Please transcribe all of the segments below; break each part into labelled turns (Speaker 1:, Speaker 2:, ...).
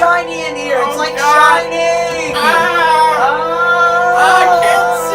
Speaker 1: shiny in here. It's like
Speaker 2: God.
Speaker 1: shining.
Speaker 2: I can't see.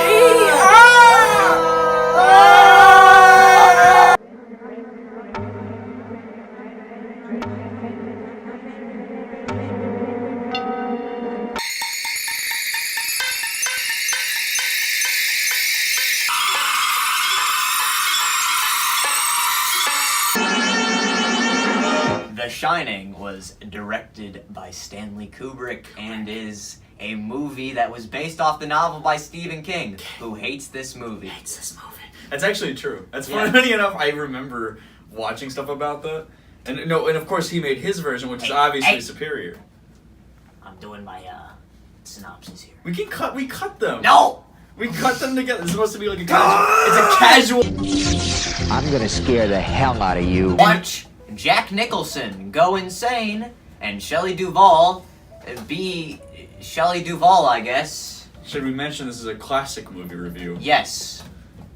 Speaker 1: The Shining was directed by Stanley Kubrick and is a movie that was based off the novel by Stephen King, who hates this movie.
Speaker 2: That's actually true. That's funny enough. I remember watching stuff about that, and of course he made his version, which is obviously superior.
Speaker 1: I'm doing my synopsis here.
Speaker 2: We cut them.
Speaker 1: No!
Speaker 2: We cut them together. It's supposed to be like a casual. It's a casual.
Speaker 3: I'm gonna scare the hell out of you.
Speaker 1: Watch Jack Nicholson go insane and Shelley Duvall be Shelley Duvall, I guess.
Speaker 2: Should we mention this is a classic movie review?
Speaker 1: Yes.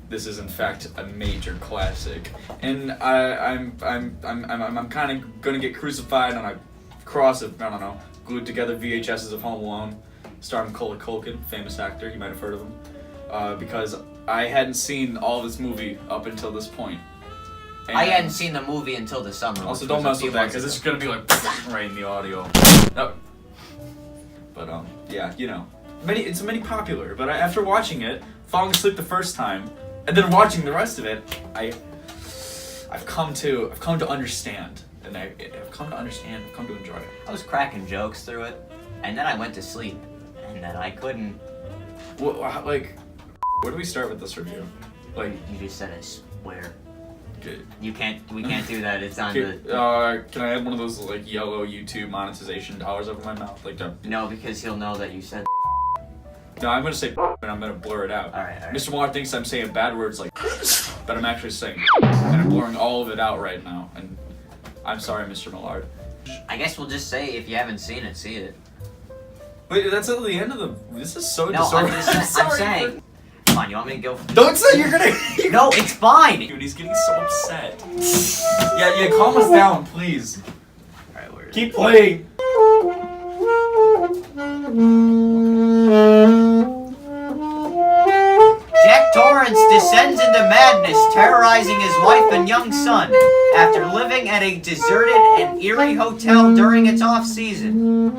Speaker 2: This is in fact a major classic, and I'm kind of gonna get crucified on a cross of glued together VHSs of Home Alone, starring Macaulay Culkin, famous actor. You might have heard of him, because I hadn't seen all this movie up until this point. And
Speaker 1: I hadn't seen the movie until the summer.
Speaker 2: Also, don't mess with that because it's gonna be like right in the audio. No. But yeah, it's many popular. But after watching it, falling asleep the first time, and then watching the rest of it, I've come to understand, and I've come to enjoy it.
Speaker 1: I was cracking jokes through it, and then I went to sleep, and then I couldn't.
Speaker 2: Where do we start with this review? Like,
Speaker 1: You just said I swear.
Speaker 2: okay.
Speaker 1: We can't do that. It's on the.
Speaker 2: Can I have one of those like yellow YouTube monetization dollars over my mouth?
Speaker 1: No, because he'll know that you said.
Speaker 2: No, I'm gonna say and I'm gonna blur it out.
Speaker 1: Alright.
Speaker 2: Mr. Moore thinks I'm saying bad words like but I'm actually saying and I'm blurring all of it out right now. And I'm sorry, Mr. Millard.
Speaker 1: I guess we'll just say if you haven't seen it, see it.
Speaker 2: Wait, that's at the end of the. This is so
Speaker 1: No,
Speaker 2: disorganized.
Speaker 1: I'm saying. Come on, you want me to go?
Speaker 2: Don't say you're gonna.
Speaker 1: No, it's fine.
Speaker 2: Dude, he's getting so upset. Yeah, calm us down, please.
Speaker 1: Alright, where?
Speaker 2: Keep playing.
Speaker 1: Jack Torrance descends into madness, terrorizing his wife and young son after living at a deserted and eerie hotel during its off-season.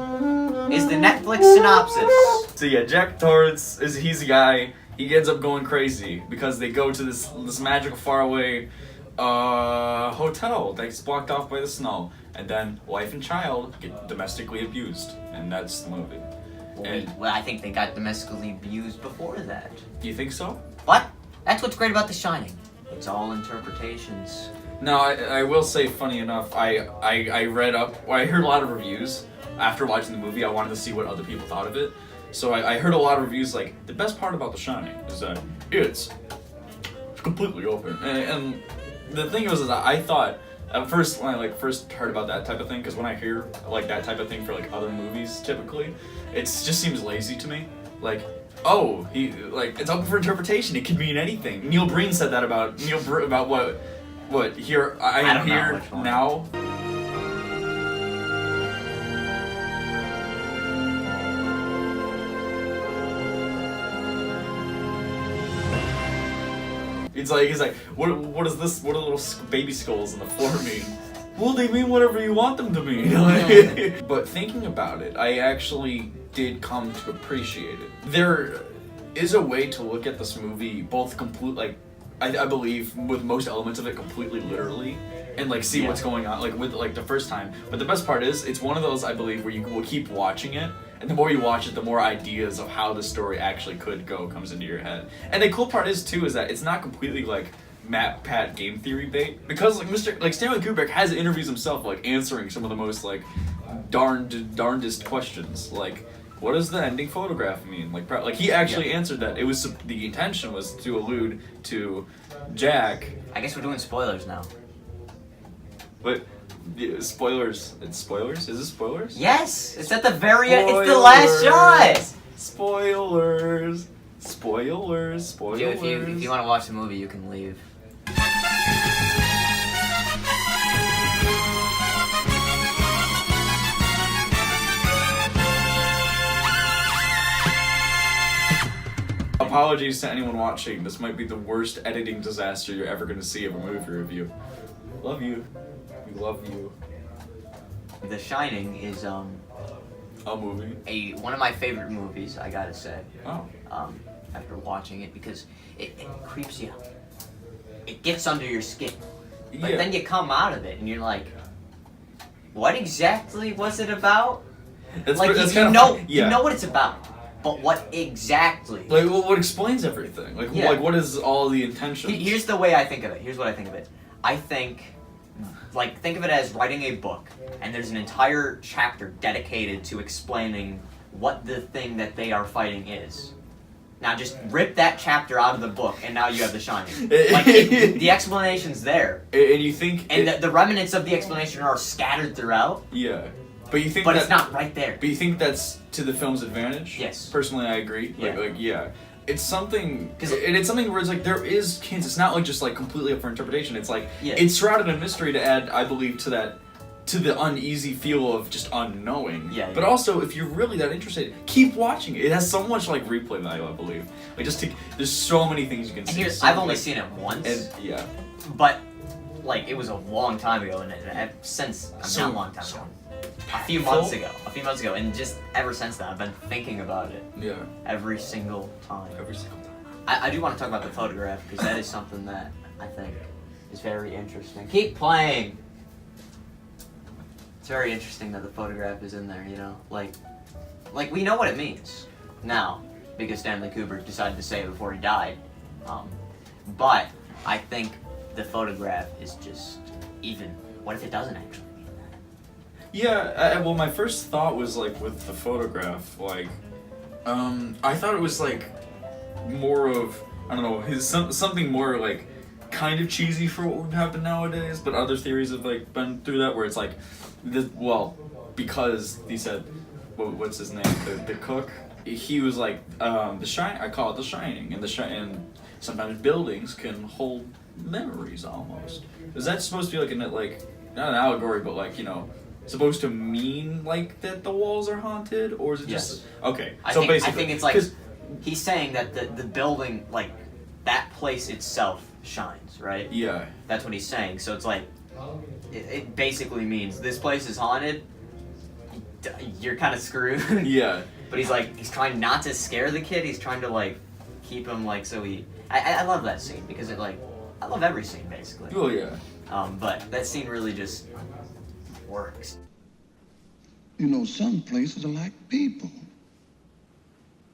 Speaker 1: Is the Netflix synopsis.
Speaker 2: So yeah, Jack Torrance he's a guy. He ends up going crazy because they go to this magical faraway hotel that's blocked off by the snow, and then wife and child get domestically abused, and that's the movie.
Speaker 1: Well, I think they got domestically abused before that.
Speaker 2: You think so?
Speaker 1: What? That's what's great about The Shining. It's all interpretations.
Speaker 2: No, I will say, funny enough, I read up. Well, I heard a lot of reviews after watching the movie. I wanted to see what other people thought of it. So I heard a lot of reviews like, the best part about The Shining is that it's completely open. And the thing was, is that I thought, at first, when I first heard about that type of thing, because when I hear like that type of thing for like other movies, typically, it just seems lazy to me. Like, oh, it's open for interpretation. It could mean anything. Neil Breen said that about what here I am here now. He's like, what is this? What do little baby skulls on the floor mean? Well, they mean whatever you want them to mean. But thinking about it, I actually did come to appreciate it. There is a way to look at this movie both I believe with most elements of it completely literally, and see what's going on with the first time. But the best part is it's one of those, I believe, where you will keep watching it, and the more you watch it, the more ideas of how the story actually could go comes into your head. And the cool part is too is that it's not completely Matt Pat game theory bait, because Stanley Kubrick has interviews himself answering some of the most darndest questions, what does the ending photograph mean? He actually answered that. It was the intention was to allude to Jack.
Speaker 1: I guess we're doing spoilers now.
Speaker 2: But spoilers. It's spoilers. Is it spoilers?
Speaker 1: Yes, it's at the very end. It's the last shot.
Speaker 2: Spoilers.
Speaker 1: Dude, if you want to watch the movie, you can leave.
Speaker 2: apologies to anyone watching. This might be the worst editing disaster you're ever going to see of a movie review. Love you. We love you.
Speaker 1: The Shining is
Speaker 2: A movie.
Speaker 1: one of my favorite movies, I gotta say.
Speaker 2: Oh.
Speaker 1: After watching it, because it creeps you out. It gets under your skin. But
Speaker 2: Yeah.
Speaker 1: then you come out of it and you're like, what exactly was it about?
Speaker 2: That's
Speaker 1: Like
Speaker 2: that's
Speaker 1: you
Speaker 2: kinda
Speaker 1: know
Speaker 2: fun. Yeah.
Speaker 1: you know what it's about. But what exactly?
Speaker 2: Like, well, what explains everything? Like,
Speaker 1: Yeah.
Speaker 2: like, what is all the intention?
Speaker 1: Here's the way I think of it. Here's what I think of it. I think of it as writing a book, and there's an entire chapter dedicated to explaining what the thing that they are fighting is. Now just rip that chapter out of the book, and now you have The Shining. Like, the explanation's there,
Speaker 2: And you think...
Speaker 1: and the remnants of the explanation are scattered throughout,
Speaker 2: Yeah. But you think
Speaker 1: but
Speaker 2: that...
Speaker 1: it's not right there.
Speaker 2: But you think that's to the film's advantage?
Speaker 1: Yes.
Speaker 2: Personally, I agree.
Speaker 1: Yeah.
Speaker 2: Yeah. It's something...
Speaker 1: 'Cause-
Speaker 2: And it's something where it's like, there is hints. It's not like just like completely up for interpretation. It's like,
Speaker 1: Yeah.
Speaker 2: it's shrouded in mystery to add, I believe, to that... To the uneasy feel of just unknowing.
Speaker 1: Yeah,
Speaker 2: But
Speaker 1: yeah.
Speaker 2: also, if you're really that interested, keep watching it. It has so much like replay value, I believe. Like there's so many things you can
Speaker 1: And
Speaker 2: see.
Speaker 1: here's,
Speaker 2: So,
Speaker 1: I've only
Speaker 2: like-
Speaker 1: seen it once,
Speaker 2: And yeah.
Speaker 1: but like it was a long time ago, and since
Speaker 2: So-
Speaker 1: not a long time
Speaker 2: so
Speaker 1: ago, a few months ago, and just ever since then, I've been thinking about it
Speaker 2: Yeah.
Speaker 1: every single time.
Speaker 2: Every single time.
Speaker 1: I do want to talk about the photograph because that is something that I think is very interesting. Keep playing. It's very interesting that the photograph is in there. You know, like we know what it means now because Stanley Kubrick decided to say it before he died. But I think the photograph is just even. What if it doesn't actually mean that?
Speaker 2: Yeah, well, my first thought was like with the photograph, like, I thought it was like more of, I don't know, something more like kind of cheesy for what would happen nowadays, but other theories have like been through that where it's like, because he said, what's his name, the cook, he was like, I call it The Shining, and sometimes buildings can hold memories almost. Is that supposed to be like not an allegory, but like, you know, supposed to mean like that the walls are haunted, or is it just okay?
Speaker 1: I
Speaker 2: So
Speaker 1: think,
Speaker 2: basically,
Speaker 1: I think it's like
Speaker 2: 'cause-
Speaker 1: he's saying that the building, like that place itself, shines, right?
Speaker 2: yeah,
Speaker 1: That's what he's saying. So it's like it basically means this place is haunted. You're kind of screwed.
Speaker 2: yeah,
Speaker 1: But he's trying not to scare the kid. He's trying to like keep him like so he. I love that scene because it like I love every scene basically.
Speaker 2: oh yeah.
Speaker 1: But that scene really just works.
Speaker 4: You know, some places are like people.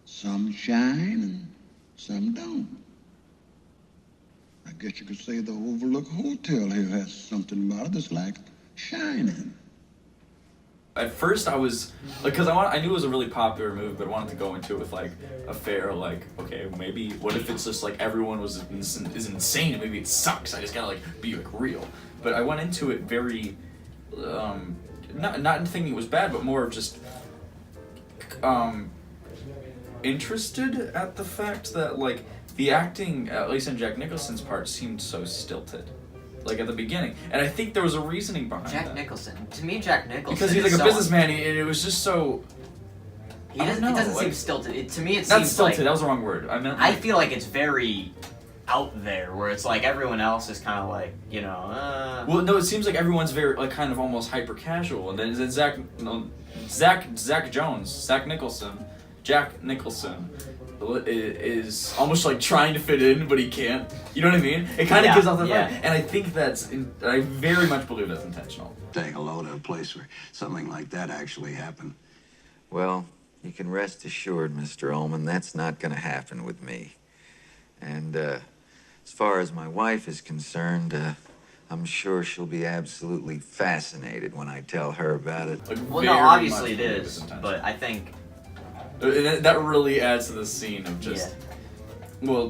Speaker 4: Some shine and some don't. I guess you could say the Overlook Hotel here has something about it that's like shining.
Speaker 2: At first, I was like, because I knew it was a really popular movie, but I wanted to go into it with like a fair, like, okay, maybe what if it's just like everyone is insane and maybe it sucks. I just gotta like be like real. But I went into it very, not thinking it was bad, but more of just interested at the fact that like the acting, at least in Jack Nicholson's part, seemed so stilted. Like at the beginning, and I think there was a reasoning behind
Speaker 1: Jack
Speaker 2: that.
Speaker 1: Nicholson. To me, Jack Nicholson.
Speaker 2: Because he's like
Speaker 1: is
Speaker 2: a
Speaker 1: so-
Speaker 2: businessman, and it was just so.
Speaker 1: He
Speaker 2: I don't
Speaker 1: doesn't,
Speaker 2: know,
Speaker 1: it doesn't seem
Speaker 2: like-
Speaker 1: stilted. To me, it
Speaker 2: Not
Speaker 1: seems
Speaker 2: stilted.
Speaker 1: like
Speaker 2: That was the wrong word. I meant.
Speaker 1: I
Speaker 2: Like,
Speaker 1: feel like it's very out there, where it's like everyone else is kind of like
Speaker 2: well, no, it seems like everyone's very like kind of almost hyper casual, and then Jack Nicholson is almost like trying to fit in, but he can't. You know what I mean? It kind of
Speaker 1: Yeah,
Speaker 2: gives off that
Speaker 1: yeah.
Speaker 2: vibe, and I think I very much believe that's intentional.
Speaker 4: Take a load at a place where something like that actually happened.
Speaker 5: Well, you can rest assured, Mr. Ullman, that's not going to happen with me. And as far as my wife is concerned, I'm sure she'll be absolutely fascinated when I tell her about it.
Speaker 2: Like,
Speaker 1: well,
Speaker 2: very
Speaker 1: no, obviously
Speaker 2: much
Speaker 1: it
Speaker 2: believe
Speaker 1: is,
Speaker 2: it's intentional.
Speaker 1: but I think
Speaker 2: That really adds to the scene of just. Well,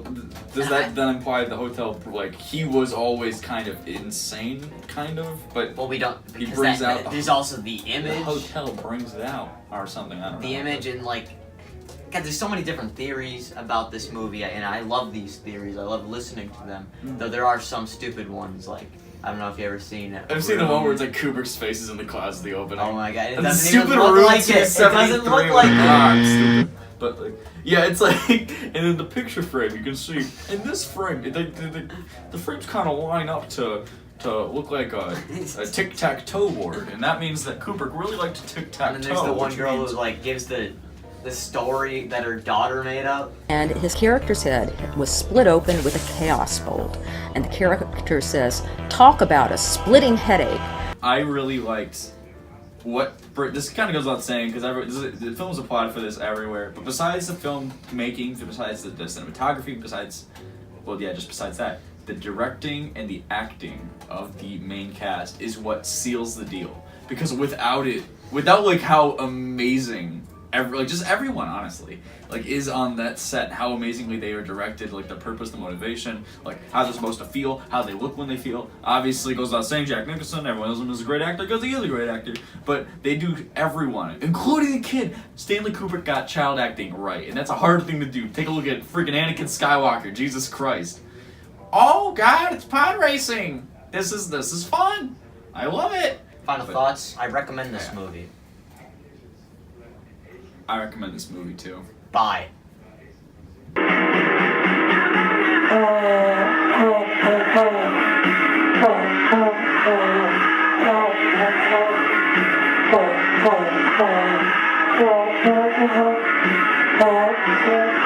Speaker 2: does that then imply the hotel, like, he was always kind of insane, kind of, but
Speaker 1: well, we don't.
Speaker 2: He
Speaker 1: Because
Speaker 2: brings out the-
Speaker 1: there's also the
Speaker 2: the
Speaker 1: image.
Speaker 2: hotel brings it out, or something, I don't know.
Speaker 1: The image and like God, there's so many different theories about this movie, and I love these theories. I love listening to them, though there are some stupid ones. Like I don't know if you ever seen it.
Speaker 2: I've seen the one where it's like Kubrick's face is in the clouds of the opening.
Speaker 1: Oh my god! It
Speaker 2: And
Speaker 1: doesn't
Speaker 2: stupid
Speaker 1: even look
Speaker 2: room
Speaker 1: like it. It doesn't
Speaker 2: 273
Speaker 1: look like
Speaker 2: I'm
Speaker 1: it.
Speaker 2: stupid. But like, yeah, it's like, and in the picture frame, you can see in this frame, the frames kind of line up to look like a tic-tac-toe board, and that means that Kubrick really liked tic-tac-toe.
Speaker 1: And then there's the one
Speaker 2: which
Speaker 1: girl
Speaker 2: means-
Speaker 1: who like gives the story that her daughter made up.
Speaker 6: And his character's head was split open with a chaos bolt. And the character says, talk about a splitting headache.
Speaker 2: I really liked what this kind of goes without saying because the film's applauded for this everywhere. But besides the film making, besides the cinematography, besides that, the directing and the acting of the main cast is what seals the deal. Because without like how amazing. Just everyone, honestly, like is on that set. How amazingly they are directed, like the purpose, the motivation, like how they're supposed to feel, how they look when they feel. Obviously, goes without saying, Jack Nicholson, everyone knows him as a great actor because he is a great actor. But they do everyone, including the kid. Stanley Kubrick got child acting right, and that's a hard thing to do. Take a look at freaking Anakin Skywalker, Jesus Christ! Oh God, it's pod racing. This is fun. I love it.
Speaker 1: Final thoughts. I recommend this movie.
Speaker 2: I recommend this movie too.
Speaker 1: Bye.
Speaker 7: Oh,